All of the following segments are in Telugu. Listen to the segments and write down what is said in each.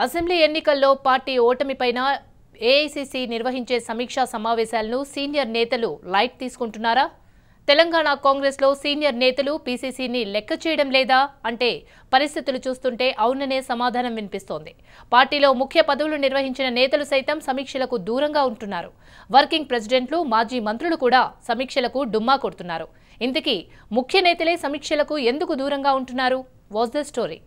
అసెంబ్లీ ఎన్నికల్లో పార్టీ ఓటమిపైన ఏఐసీసీ నిర్వహించే సమీక్షా సమావేశాలను సీనియర్ నేతలు లైట్ తీసుకుంటున్నారా? తెలంగాణ కాంగ్రెస్లో సీనియర్ నేతలు పీసీసీని లెక్క చేయడం లేదా అంటే పరిస్థితులు చూస్తుంటే అవుననే సమాధానం వినిపిస్తోంది. పార్టీలో ముఖ్య పదవులు నిర్వహించిన నేతలు సైతం సమీక్షలకు దూరంగా ఉంటున్నారు. వర్కింగ్ ప్రెసిడెంట్లు, మాజీ మంత్రులు కూడా సమీక్షలకు డుమ్మా కొడుతున్నారు. ఇంతకీ ముఖ్య నేతలే సమీక్షలకు ఎందుకు దూరంగా ఉంటున్నారు? Watch the story.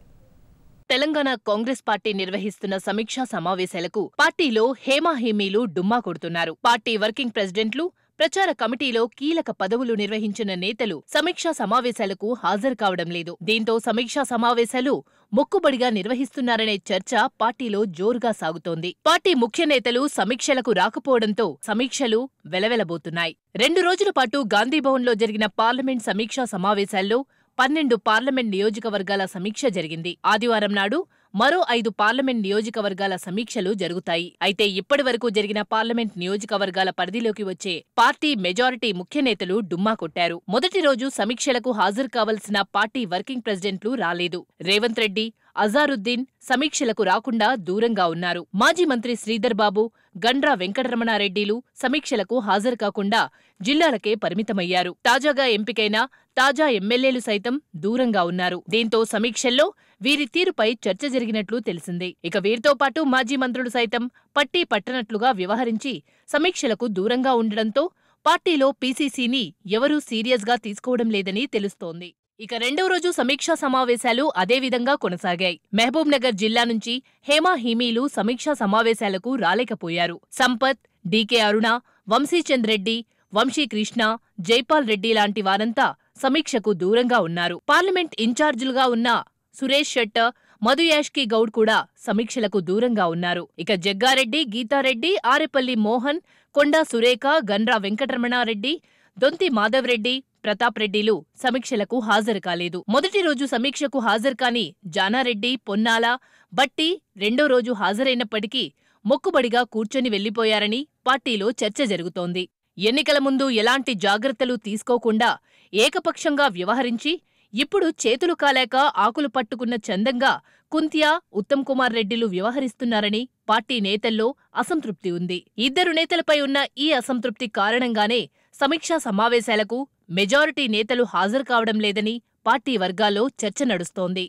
Telangana Congress party నిర్వహిస్తున్న సమీక్షా సమావేశాలకు పార్టీలో హేమాహేమీలు డుమ్మా కొడుతున్నారు. పార్టీ వర్కింగ్ ప్రెసిడెంట్లు, ప్రచార కమిటీలో కీలక పదవులు నిర్వహించిన నేతలు సమీక్షా సమావేశాలకు హాజరు కావడం లేదు. దీంతో సమీక్షా సమావేశాలు మొక్కుబడిగా నిర్వహిస్తున్నారనే చర్చ పార్టీలో జోరుగా సాగుతోంది. పార్టీ ముఖ్య నేతలు సమీక్షలకు రాకపోవడంతో సమీక్షలు వెలవెలబోతున్నాయి. 2 రోజుల పాటు గాంధీభవన్లో జరిగిన పార్లమెంట్ సమీక్షా సమావేశాల్లో 12 పార్లమెంట్ నియోజకవర్గాల సమీక్ష జరిగింది. ఆదివారం నాడు మరో 5 పార్లమెంట్ నియోజకవర్గాల సమీక్షలు జరుగుతాయి. అయితే ఇప్పటివరకు జరిగిన పార్లమెంట్ నియోజకవర్గాల పరిధిలోకి వచ్చే పార్టీ మెజారిటీ ముఖ్య నేతలు డుమ్మా కొట్టారు. మొదటి రోజు సమీక్షలకు హాజరు కావలసిన పార్టీ వర్కింగ్ ప్రెసిడెంట్లు రాలేదు. రేవంత్ రెడ్డి, అజారుద్దీన్ సమీక్షలకు రాకుండా దూరంగా ఉన్నారు. మాజీ మంత్రి శ్రీధర్ బాబు, గండ్ర వెంకటరమణారెడ్డిలు సమీక్షలకు హాజరు కాకుండా జిల్లాలకే పరిమితమయ్యారు. తాజాగా ఎంపికైన తాజా ఎమ్మెల్యేలు సైతం దూరంగా ఉన్నారు. దీంతో సమీక్షల్లో వీరి తీరుపై చర్చ జరిగినట్లు తెలిసిందే. ఇక వీరితో పాటు మాజీ మంత్రులు సైతం పట్టీ పట్టనట్లుగా వ్యవహరించి సమీక్షలకు దూరంగా ఉండడంతో పార్టీలో పీసీసీని ఎవరూ సీరియస్గా తీసుకోవడం లేదని తెలుస్తోంది. ఇక 2వ రోజు సమీక్షా సమావేశాలు అదేవిధంగా కొనసాగాయి. మహబూబ్ నగర్ జిల్లా నుంచి హేమాహేమీలు సమీక్షా సమావేశాలకు రాలేకపోయారు. సంపత్, డీకే అరుణ, వంశీచంద్ రెడ్డి, వంశీకృష్ణ, జైపాల్ రెడ్డి లాంటి వారంతా సమీక్షకు దూరంగా ఉన్నారు. పార్లమెంట్ ఇన్ఛార్జీలుగా ఉన్న సురేష్ షెట్టర్, మధు యాష్కి గౌడ్ కూడా సమీక్షలకు దూరంగా ఉన్నారు. ఇక జగ్గారెడ్డి, గీతారెడ్డి, ఆరెపల్లి మోహన్, కొండా సురేఖ, గండ్ర వెంకటరమణారెడ్డి, దొంతి మాధవరెడ్డి, ప్రతాప్ రెడ్డిలు సమీక్షలకు హాజరు కాలేదు. మొదటి రోజు సమీక్షకు హాజరు కాని జానారెడ్డి, పొన్నాల, బట్టి 2వ రోజు హాజరైనప్పటికీ మొక్కుబడిగా కూర్చొని వెళ్లిపోయారని పార్టీలో చర్చ జరుగుతోంది. ఎన్నికల ముందు ఎలాంటి జాగ్రత్తలు తీసుకోకుండా ఏకపక్షంగా వ్యవహరించి ఇప్పుడు చేతులు కాలేక ఆకులు పట్టుకున్న చందంగా కుంతియా, ఉత్తమ్ కుమార్ రెడ్డిలు వ్యవహరిస్తున్నారని పార్టీ నేతల్లో అసంతృప్తి ఉంది. ఇద్దరు నేతలపై ఉన్న ఈ అసంతృప్తి కారణంగానే సమీక్షా సమావేశాలకు మెజారిటీ నేతలు హాజరు కావడం లేదని పార్టీ వర్గాల్లో చర్చ నడుస్తోంది.